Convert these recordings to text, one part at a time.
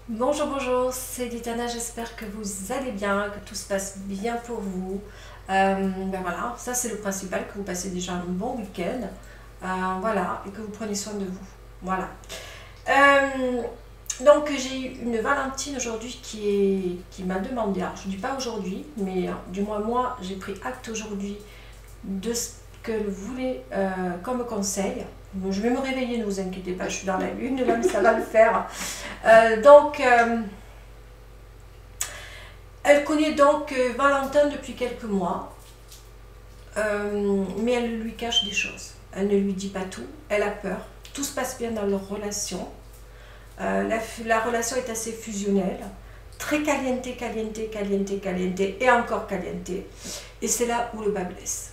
Bonjour, bonjour, c'est Ditana, j'espère que vous allez bien, que tout se passe bien pour vous. Ben voilà, ça c'est le principal, que vous passez déjà un bon week-end, voilà, et que vous prenez soin de vous. Voilà. Euh, donc j'ai eu une Valentine aujourd'hui qui m'a demandé, alors je ne dis pas aujourd'hui, mais du moins moi j'ai pris acte aujourd'hui de ce qu'elle voulait comme conseil. Je vais me réveiller, ne vous inquiétez pas, je suis dans la lune, là, mais ça va le faire. Elle connaît donc Valentin depuis quelques mois, mais elle lui cache des choses. Elle ne lui dit pas tout, elle a peur. Tout se passe bien dans leur relation. La relation est assez fusionnelle, très caliente, caliente, caliente, caliente et encore caliente. Et c'est là où le bas blesse.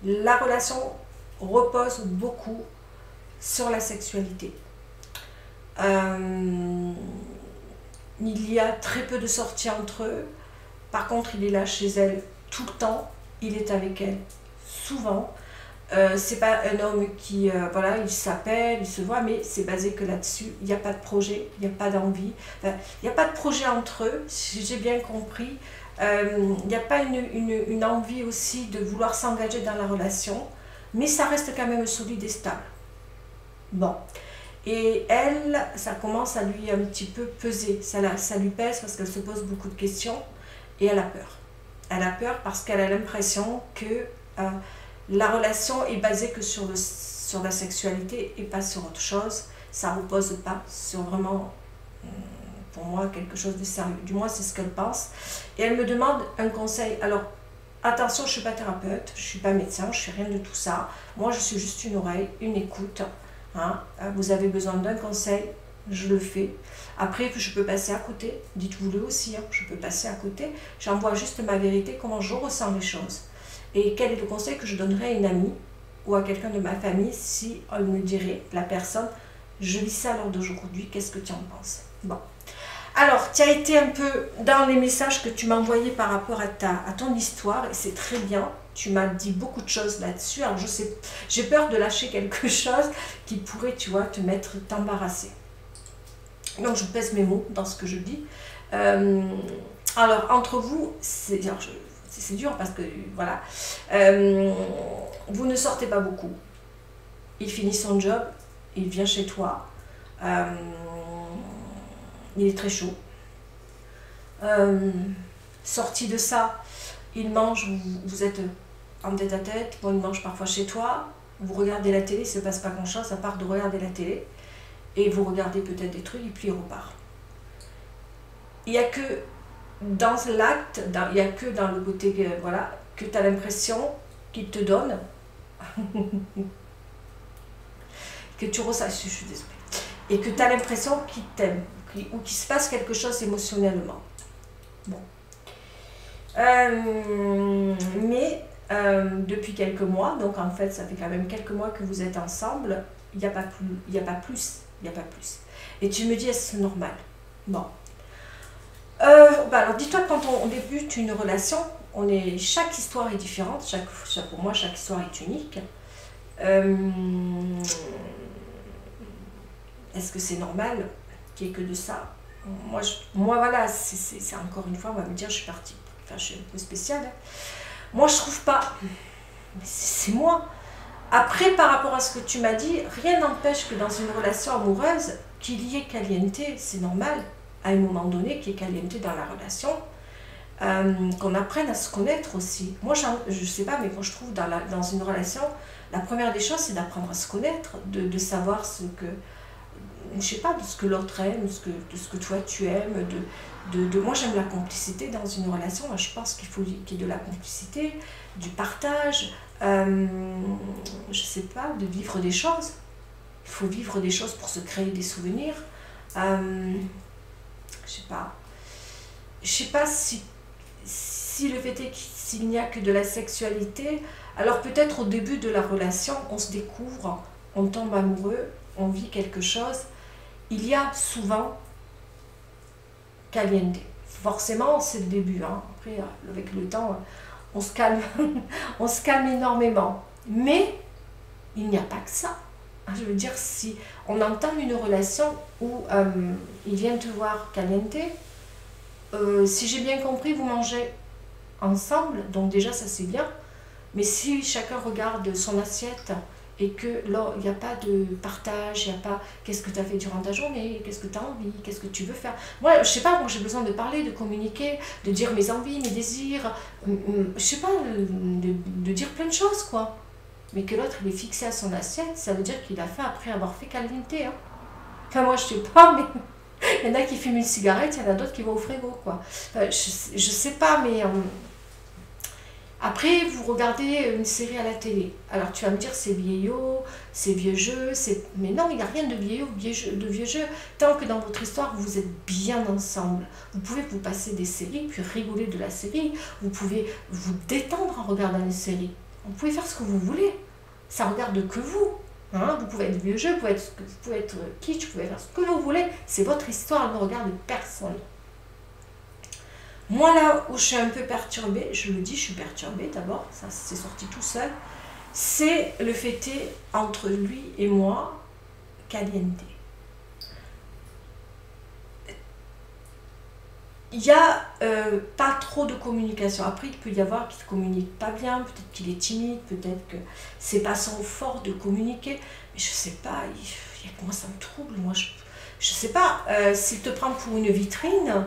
La relation repose beaucoup sur la sexualité. Il y a très peu de sorties entre eux. Par contre, il est là chez elle tout le temps. Il est avec elle souvent. C'est pas un homme qui, voilà, il s'appelle, il se voit, mais c'est basé que là-dessus. Il n'y a pas de projet, il n'y a pas d'envie. Enfin, il n'y a pas de projet entre eux, si j'ai bien compris. Il n'y a pas une envie aussi de vouloir s'engager dans la relation, mais ça reste quand même solide et stable. Bon. Et elle, ça commence à lui un petit peu peser. Ça lui pèse parce qu'elle se pose beaucoup de questions et elle a peur. Elle a peur parce qu'elle a l'impression que la relation est basée que sur la sexualité et pas sur autre chose. Ça ne repose pas sur vraiment, pour moi, quelque chose de sérieux. Du moins, c'est ce qu'elle pense. Et elle me demande un conseil. Alors, attention, je ne suis pas thérapeute, je ne suis pas médecin, je ne suis rien de tout ça. Moi, je suis juste une oreille, une écoute. Hein, vous avez besoin d'un conseil, je le fais. Après, je peux passer à côté, dites-vous-le aussi, hein, je peux passer à côté. J'envoie juste ma vérité, comment je ressens les choses. Et quel est le conseil que je donnerais à une amie ou à quelqu'un de ma famille si on me dirait, la personne, je lis ça lors d'aujourd'hui, qu'est-ce que tu en penses? Bon. Alors, tu as été un peu dans les messages que tu m'as envoyés par rapport à ton histoire, et c'est très bien. Tu m'as dit beaucoup de choses là-dessus. Alors, je sais, j'ai peur de lâcher quelque chose qui pourrait, tu vois, t'embarrasser. Donc, je pèse mes mots dans ce que je dis. Alors, entre vous, c'est dur parce que, voilà, vous ne sortez pas beaucoup. Il finit son job, il vient chez toi. Il est très chaud. Sorti de ça, il mange, vous êtes en tête à tête, bon, il mange parfois chez toi, vous regardez la télé, il ne se passe pas grand chose à part de regarder la télé, et vous regardez peut-être des trucs, et puis il repart. Il n'y a que dans l'acte, il n'y a que dans le côté, voilà, que tu as l'impression qu'il te donne, que tu ressens, je suis désolée, et que tu as l'impression qu'il t'aime, ou qu'il se passe quelque chose émotionnellement. Bon. Mais depuis quelques mois, donc en fait ça fait quand même quelques mois que vous êtes ensemble, il n'y a pas plus, il n'y a pas plus, il n'y a pas plus. Et tu me dis, est-ce normal? Bon. Bah alors dis-toi, quand on débute une relation, chaque histoire est différente, pour moi chaque histoire est unique. Est-ce que c'est normal qu'il n'y ait que de ça? Moi voilà, c'est encore une fois, on va me dire, je suis partie. Enfin, je suis un peu spéciale. Moi, je trouve pas. C'est moi. Après, par rapport à ce que tu m'as dit, rien n'empêche que dans une relation amoureuse, qu'il y ait caliente, c'est normal, à un moment donné, qu'il y ait caliente dans la relation, qu'on apprenne à se connaître aussi. Moi, je sais pas, mais quand je trouve dans une relation, la première des choses, c'est d'apprendre à se connaître, de savoir ce que, je sais pas, de ce que l'autre aime, de ce que toi tu aimes, moi j'aime la complicité dans une relation. Moi, je pense qu'il faut qu'il y ait de la complicité, du partage, je sais pas, de vivre des choses. Il faut vivre des choses pour se créer des souvenirs. Je sais pas si le fait est s'il n'y a que de la sexualité, alors peut-être au début de la relation, on se découvre, on tombe amoureux, on vit quelque chose. Il y a souvent caliente. Forcément, c'est le début. Hein. Après, avec le temps, on se calme, on se calme énormément. Mais il n'y a pas que ça. Je veux dire, si on entame une relation où il vient te voir caliente, si j'ai bien compris, vous mangez ensemble, donc déjà ça c'est bien, mais si chacun regarde son assiette et que là il n'y a pas de partage, il n'y a pas qu'est-ce que tu as fait durant ta journée, qu'est-ce que tu as envie, qu'est-ce que tu veux faire. Moi, je sais pas, moi j'ai besoin de parler, de communiquer, de dire mes envies, mes désirs, je sais pas, de dire plein de choses quoi. Mais que l'autre il est fixé à son assiette, ça veut dire qu'il a faim après avoir fait caliente. Hein. Enfin, moi je sais pas, mais il y en a qui fument une cigarette, il y en a d'autres qui vont au frigo quoi. Je sais pas, mais. Après, vous regardez une série à la télé. Alors tu vas me dire c'est vieillot, c'est vieux jeu, mais non, il n'y a rien de vieillot, de vieux jeu. Tant que dans votre histoire, vous êtes bien ensemble. Vous pouvez vous passer des séries, puis rigoler de la série. Vous pouvez vous détendre en regardant une série. Vous pouvez faire ce que vous voulez. Ça ne regarde que vous. Hein, vous pouvez être vieux jeu, vous pouvez être kitsch, vous pouvez faire ce que vous voulez. C'est votre histoire, elle ne regarde personne. Moi, là où je suis un peu perturbée, je le dis, je suis perturbée d'abord, ça c'est sorti tout seul, c'est le fait entre lui et moi, caliente. Il n'y a pas trop de communication. Après, il peut y avoir qu'il ne communique pas bien, peut-être qu'il est timide, peut-être que c'est pas son fort de communiquer, mais je sais pas, moi ça me trouble, moi je sais pas, s'il te prend pour une vitrine,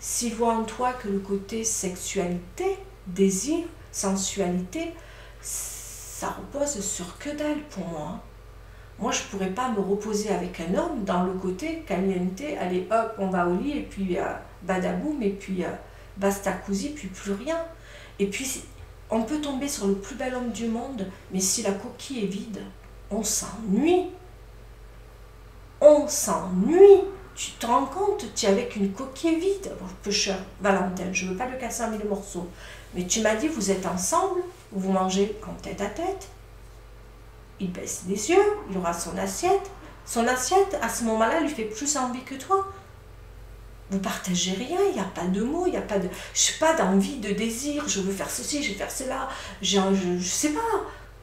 s'il voit en toi que le côté sexualité, désir, sensualité, ça repose sur que dalle pour moi. Moi, je ne pourrais pas me reposer avec un homme dans le côté caliente, allez hop, on va au lit, et puis badaboum, et puis basta cousi, puis plus rien. Et puis, on peut tomber sur le plus bel homme du monde, mais si la coquille est vide, on s'ennuie. On s'ennuie. Tu te rends compte, tu es avec une coquille vide. Bon, pêcheur, Valentin, je ne veux pas le casser en mille morceaux. Mais tu m'as dit, vous êtes ensemble, vous mangez en tête à tête. Il baisse les yeux, il aura son assiette. Son assiette, à ce moment-là, lui fait plus envie que toi. Vous partagez rien, il n'y a pas de mots, il n'y a pas de... Je sais pas, d'envie, de désir, je veux faire ceci, je vais faire cela. Je sais pas.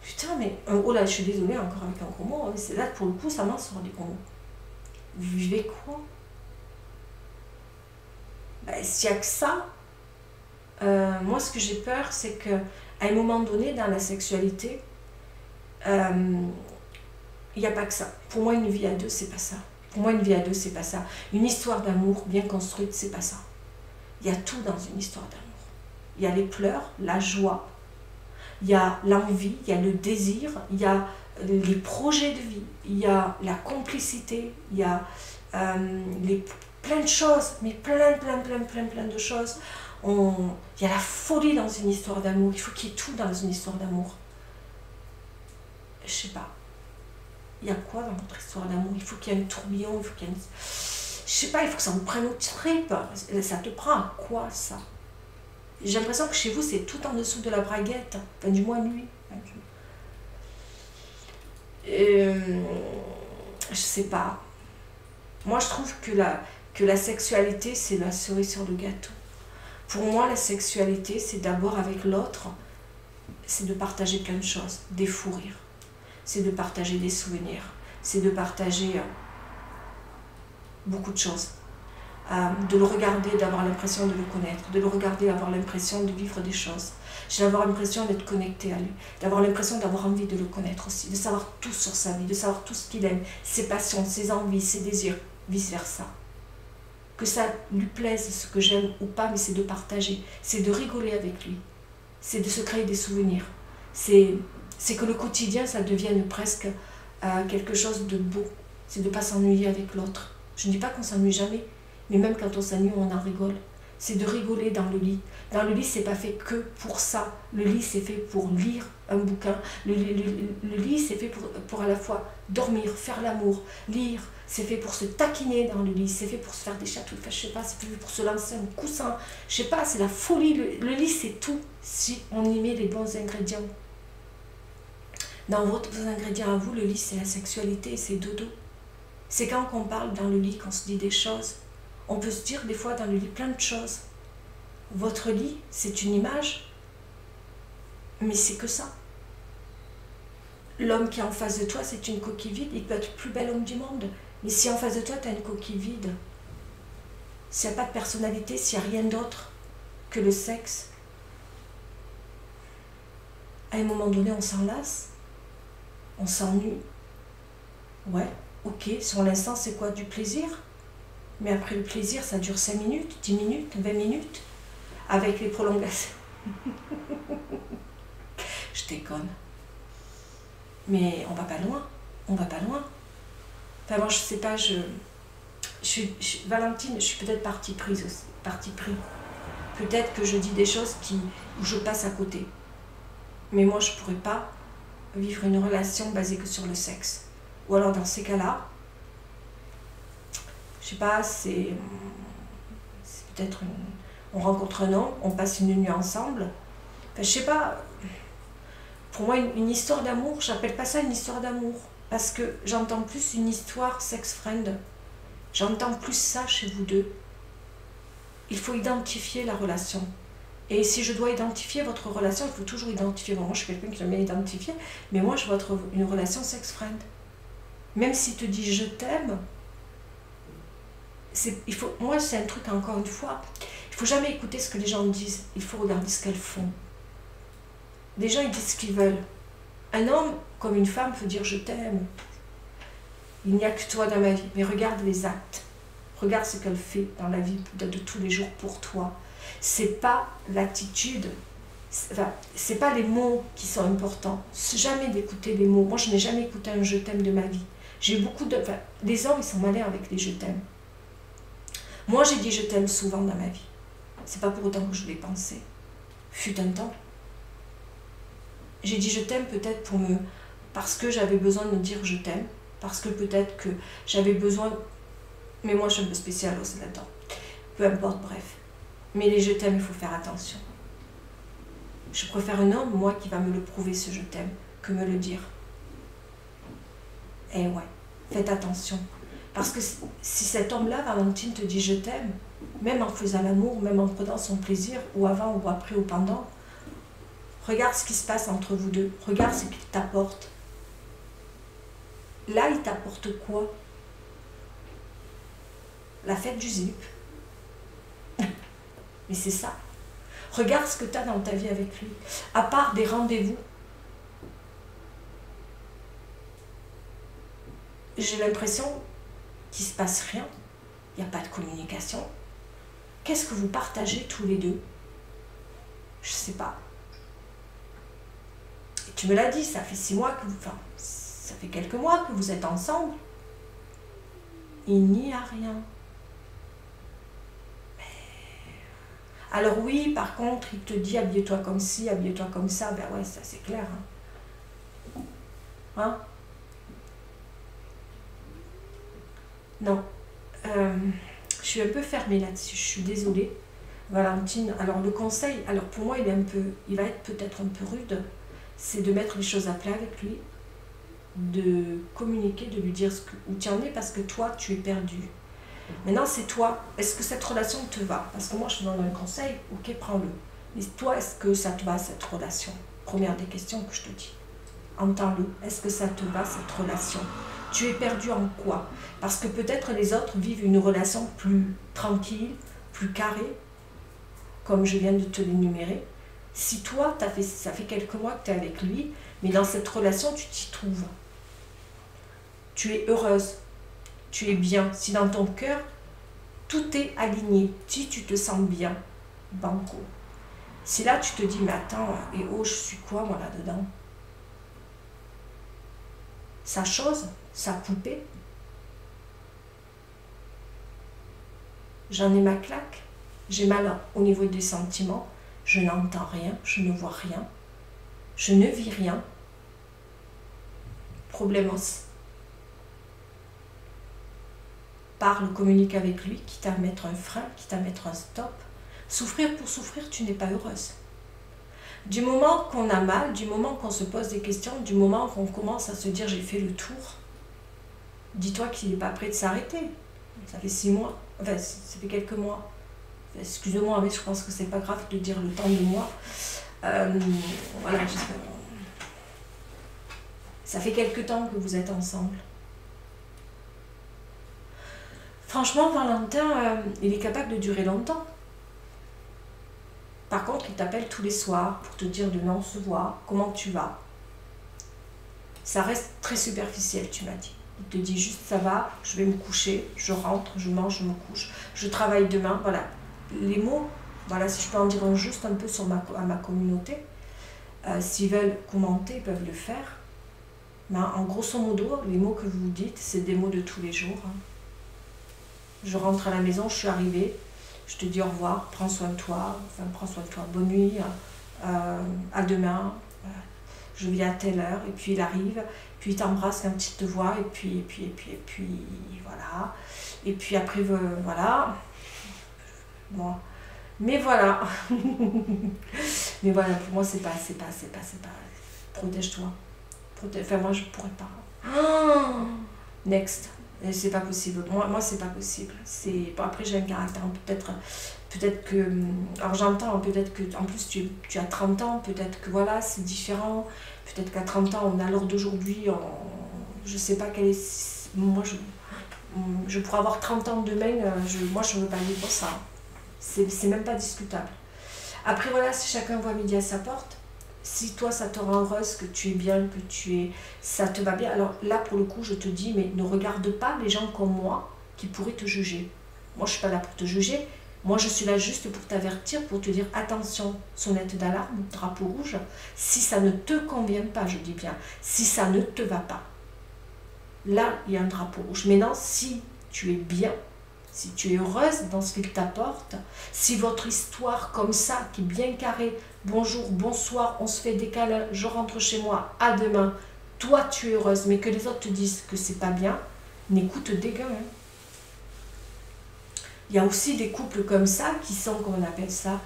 Putain, mais... Oh là, je suis désolée, encore avec un gros mot. C'est là, pour le coup, ça m'en sort des gros mots. Vous vivez quoi? Ben, s'il n'y a que ça, moi ce que j'ai peur, c'est qu'à un moment donné, dans la sexualité, il n'y a pas que ça. Pour moi, une vie à deux, c'est pas ça. Pour moi, une vie à deux, c'est pas ça. Une histoire d'amour bien construite, c'est pas ça. Il y a tout dans une histoire d'amour. Il y a les pleurs, la joie, il y a l'envie, il y a le désir, il y a les projets de vie, il y a la complicité, il y a plein de choses, mais plein de choses. Il y a la folie dans une histoire d'amour, il faut qu'il y ait tout dans une histoire d'amour. Je sais pas. Il y a quoi dans votre histoire d'amour? Il faut qu'il y ait un tourbillon, il faut qu'il y ait je sais pas, il faut que ça vous prenne aux tripes. Ça te prend à quoi ça? J'ai l'impression que chez vous, c'est tout en dessous de la braguette. Enfin, du moins lui. Je sais pas. Moi, je trouve que la sexualité, c'est la cerise sur le gâteau. Pour moi, la sexualité, c'est d'abord avec l'autre, c'est de partager plein de choses, des fous rires. C'est de partager des souvenirs. C'est de partager beaucoup de choses. De le regarder, d'avoir l'impression de le connaître, de le regarder, d'avoir l'impression de vivre des choses. J'ai d'avoir l'impression d'être connecté à lui, d'avoir l'impression d'avoir envie de le connaître aussi, de savoir tout sur sa vie, de savoir tout ce qu'il aime, ses passions, ses envies, ses désirs, vice-versa. Que ça lui plaise, ce que j'aime ou pas, mais c'est de partager, c'est de rigoler avec lui, c'est de se créer des souvenirs, c'est que le quotidien, ça devienne presque quelque chose de beau, c'est de ne pas s'ennuyer avec l'autre. Je ne dis pas qu'on s'ennuie jamais, mais même quand on s'ennuie, on en rigole. C'est de rigoler dans le lit. Dans le lit, c'est pas fait que pour ça. Le lit, c'est fait pour lire un bouquin. Le lit, c'est fait pour à la fois dormir, faire l'amour, lire. C'est fait pour se taquiner dans le lit. C'est fait pour se faire des chatouilles. Enfin, je sais pas, c'est fait pour se lancer un coussin. Je sais pas, c'est la folie. Le lit, c'est tout si on y met les bons ingrédients. Dans votre ingrédient à vous, le lit, c'est la sexualité, c'est dodo. C'est quand on parle dans le lit qu'on se dit des choses. On peut se dire des fois dans le lit plein de choses. Votre lit, c'est une image, mais c'est que ça. l'homme qui est en face de toi, c'est une coquille vide, il peut être le plus bel homme du monde. Mais si en face de toi, tu as une coquille vide, s'il n'y a pas de personnalité, s'il n'y a rien d'autre que le sexe, à un moment donné, on s'en lasse, on s'ennuie. Ouais, ok, sur l'instant, c'est quoi? Du plaisir? Mais après le plaisir, ça dure 5 minutes, 10 minutes, 20 minutes, avec les prolongations. Je déconne. Mais on va pas loin, on va pas loin. Enfin, moi, je sais pas, Valentine, je suis peut-être partie prise aussi, partie pris. Peut-être que je dis des choses où je passe à côté. Mais moi, je pourrais pas vivre une relation basée que sur le sexe. Ou alors, dans ces cas-là, je sais pas, c'est peut-être on rencontre un homme, on passe une nuit ensemble. Enfin, je sais pas, pour moi, une histoire d'amour, j'appelle pas ça une histoire d'amour. Parce que j'entends plus une histoire sex-friend. J'entends plus ça chez vous deux. Il faut identifier la relation. Et si je dois identifier votre relation, il faut toujours identifier. Bon, moi, je suis quelqu'un qui aime bien identifier, mais moi, je vois une relation sex-friend. Même s'il te dit je t'aime, moi, c'est un truc, encore une fois, il ne faut jamais écouter ce que les gens disent. Il faut regarder ce qu'elles font. Les gens, ils disent ce qu'ils veulent. Un homme, comme une femme, peut dire je t'aime. Il n'y a que toi dans ma vie. Mais regarde les actes. Regarde ce qu'elle fait dans la vie de tous les jours pour toi. C'est pas l'attitude, c'est pas les mots qui sont importants. C'est jamais d'écouter les mots. Moi, je n'ai jamais écouté un je t'aime de ma vie. J'ai beaucoup de... Enfin, les hommes, ils sont malins avec les je t'aime. Moi, j'ai dit je t'aime souvent dans ma vie. C'est pas pour autant que je l'ai pensé. Fut un temps. J'ai dit je t'aime peut-être parce que j'avais besoin de me dire je t'aime. Parce que peut-être que j'avais besoin... Mais moi, je suis un peu spéciale aussi là-dedans. Peu importe, bref. Mais les je t'aime, il faut faire attention. Je préfère un homme, moi, qui va me le prouver, ce je t'aime, que me le dire. Eh ouais, faites attention. Parce que si cet homme-là, Valentine, te dit je t'aime, même en faisant l'amour, même en prenant son plaisir, ou avant, ou après, ou pendant, regarde ce qui se passe entre vous deux. Regarde ce qu'il t'apporte. Là, il t'apporte quoi? La fête du zip. Mais c'est ça. Regarde ce que tu as dans ta vie avec lui. À part des rendez-vous. J'ai l'impression qu'il ne se passe rien. Il n'y a pas de communication. Qu'est-ce que vous partagez tous les deux? Je ne sais pas. Et tu me l'as dit, ça fait 6 mois que ça fait quelques mois que vous êtes ensemble. Il n'y a rien. Alors oui, par contre, il te dit habille-toi comme ci, habille-toi comme ça. Ben ouais, ça c'est clair. Hein? Non. Je suis un peu fermée là-dessus, je suis désolée. Valentine, alors le conseil, alors pour moi, il va être peut-être un peu rude, c'est de mettre les choses à plat avec lui, de communiquer, de lui dire où tu en es, parce que toi, tu es perdu. Maintenant, c'est toi. Est-ce que cette relation te va? Parce que moi, je te donne un conseil. Ok, prends-le. Mais toi, est-ce que ça te va, cette relation? Première des questions que je te dis. Entends-le. Est-ce que ça te va, cette relation? Tu es perdu en quoi? Parce que peut-être les autres vivent une relation plus tranquille, plus carrée, comme je viens de te l'énumérer. Si toi, ça fait quelques mois que tu es avec lui, mais dans cette relation, tu t'y trouves. Tu es heureuse. Tu es bien, si dans ton cœur, tout est aligné, si tu te sens bien, banco. Si là, tu te dis, mais attends, et oh, je suis quoi, moi, là-dedans? Sa chose, sa poupée. J'en ai ma claque, j'ai mal au niveau des sentiments, je n'entends rien, je ne vois rien, je ne vis rien. Problemos. Parle, communique avec lui, quitte à mettre un frein, quitte à mettre un stop. Souffrir pour souffrir, tu n'es pas heureuse. Du moment qu'on a mal, du moment qu'on se pose des questions, du moment qu'on commence à se dire j'ai fait le tour, dis-toi qu'il n'est pas prêt de s'arrêter. Ça fait 6 mois, enfin ça fait quelques mois. Excuse-moi, mais je pense que c'est pas grave de dire le temps de mois. Voilà, Ça fait quelque temps que vous êtes ensemble. Franchement, Valentin, il est capable de durer longtemps. Par contre, il t'appelle tous les soirs pour te dire de non se voir, comment tu vas. Ça reste très superficiel, tu m'as dit. Il te dit juste ça va, je vais me coucher, je rentre, je mange, je me couche, je travaille demain. Voilà, les mots, voilà, si je peux en dire juste un peu sur à ma communauté, s'ils veulent commenter, ils peuvent le faire. Mais en grosso modo, les mots que vous dites, c'est des mots de tous les jours. Hein. Je rentre à la maison, je suis arrivée, je te dis au revoir, prends soin de toi, bonne nuit, à demain, je viens à telle heure, et puis il arrive, puis il t'embrasse quand il te voit, et puis voilà, et puis après, voilà, bon, mais voilà, mais voilà, pour moi c'est pas, protège-toi, enfin moi je pourrais pas, next. C'est pas possible. Moi c'est pas possible. Bon, après j'ai un caractère peut-être que alors j'entends peut-être que en plus tu as 30 ans, peut-être que voilà, c'est différent. Peut-être qu'à 30 ans, on a l'heure d'aujourd'hui, je sais pas quelle est moi je pourrais avoir 30 ans demain, moi je veux pas vivre ça. C'est même pas discutable. Après voilà, si chacun voit midi à sa porte. Si toi ça te rend heureuse, que tu es bien, ça te va bien, alors là pour le coup je te dis, mais ne regarde pas les gens comme moi qui pourraient te juger. Moi je suis pas là pour te juger, moi je suis là juste pour t'avertir, pour te dire attention, sonnette d'alarme, drapeau rouge, si ça ne te convient pas, je dis bien, si ça ne te va pas, là il y a un drapeau rouge. Maintenant si tu es bien, si tu es heureuse dans ce qu'il t'apporte, si votre histoire comme ça, qui est bien carrée, bonjour, bonsoir, on se fait des câlins, je rentre chez moi, à demain, toi tu es heureuse, mais que les autres te disent que c'est pas bien, n'écoute des gars. Hein. Il y a aussi des couples comme ça, qui sont, comment on appelle ça,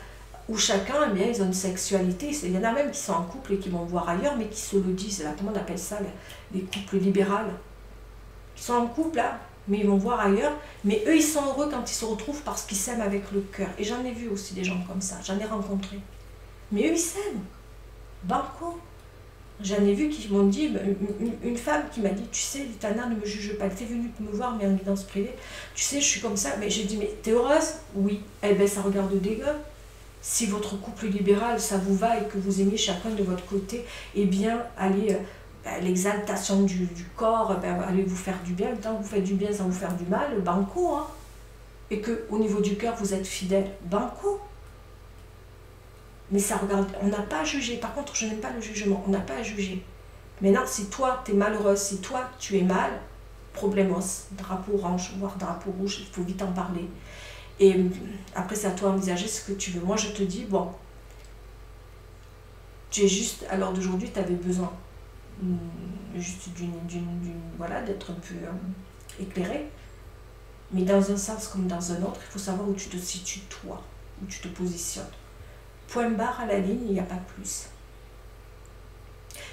où chacun, eh bien, ils ont une sexualité, il y en a même qui sont en couple et qui vont voir ailleurs, mais qui se le disent, là, comment on appelle ça, les couples libéraux. Ils sont en couple, là, mais ils vont voir ailleurs, mais eux ils sont heureux quand ils se retrouvent parce qu'ils s'aiment avec le cœur. Et j'en ai vu aussi des gens comme ça, j'en ai rencontré. Mais eux ils s'aiment, banco. J'en ai vu qui m'ont dit, une femme qui m'a dit, tu sais, Tana, ne me juge pas, elle était venue me voir, mais en guidance privée, tu sais, je suis comme ça, mais j'ai dit, mais t'es heureuse? Oui. Eh bien, ça regarde des gars. Si votre couple libéral, ça vous va et que vous aimez chacun de votre côté, eh bien, allez... l'exaltation du corps, allez vous faire du bien, tant que vous faites du bien sans vous faire du mal, banco, hein. Et qu'au niveau du cœur, vous êtes fidèle, banco. Mais ça regarde, on n'a pas à juger, par contre, je n'aime pas le jugement, on n'a pas à juger. Maintenant, si toi, tu es malheureuse, si toi, tu es mal, problemos, drapeau orange, voire drapeau rouge, il faut vite en parler. Et après, c'est à toi d'envisager ce que tu veux. Moi, je te dis, bon, tu es juste, à l'heure d'aujourd'hui, tu avais besoin juste voilà, d'être un peu éclairé, mais dans un sens comme dans un autre, il faut savoir où tu te situes toi, où tu te positionnes. Point barre à la ligne, il n'y a pas plus.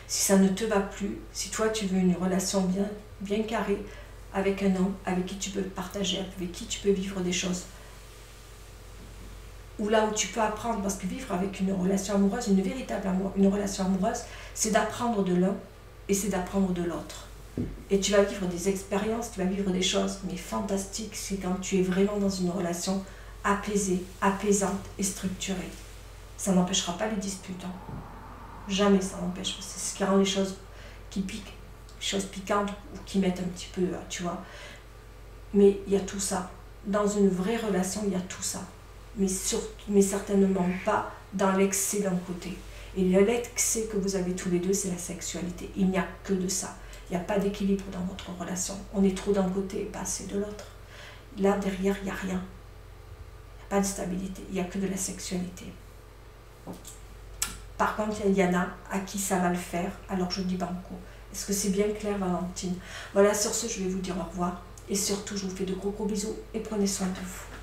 Si ça ne te va plus, si toi tu veux une relation bien carrée avec un homme, avec qui tu peux partager, avec qui tu peux vivre des choses, ou là où tu peux apprendre, parce que vivre avec une relation amoureuse, une véritable amour, une relation amoureuse, c'est d'apprendre de l'un et c'est d'apprendre de l'autre. Et tu vas vivre des expériences, tu vas vivre des choses, mais fantastiques, c'est quand tu es vraiment dans une relation apaisée, apaisante et structurée. Ça n'empêchera pas les disputes. Hein. Jamais ça n'empêche. C'est ce qui rend les choses qui piquent, les choses piquantes ou qui mettent un petit peu, tu vois. Mais il y a tout ça. Dans une vraie relation, il y a tout ça. Mais certainement pas dans l'excès d'un côté. Et l'excès que vous avez tous les deux, c'est la sexualité. Il n'y a que de ça. Il n'y a pas d'équilibre dans votre relation. On est trop d'un côté et pas assez de l'autre. Là, derrière, il n'y a rien. Il n'y a pas de stabilité. Il n'y a que de la sexualité. Par contre, il y en a à qui ça va le faire. Alors, je dis banco. Est-ce que c'est bien clair, Valentine? Voilà, sur ce, je vais vous dire au revoir. Et surtout, je vous fais de gros bisous et prenez soin de vous.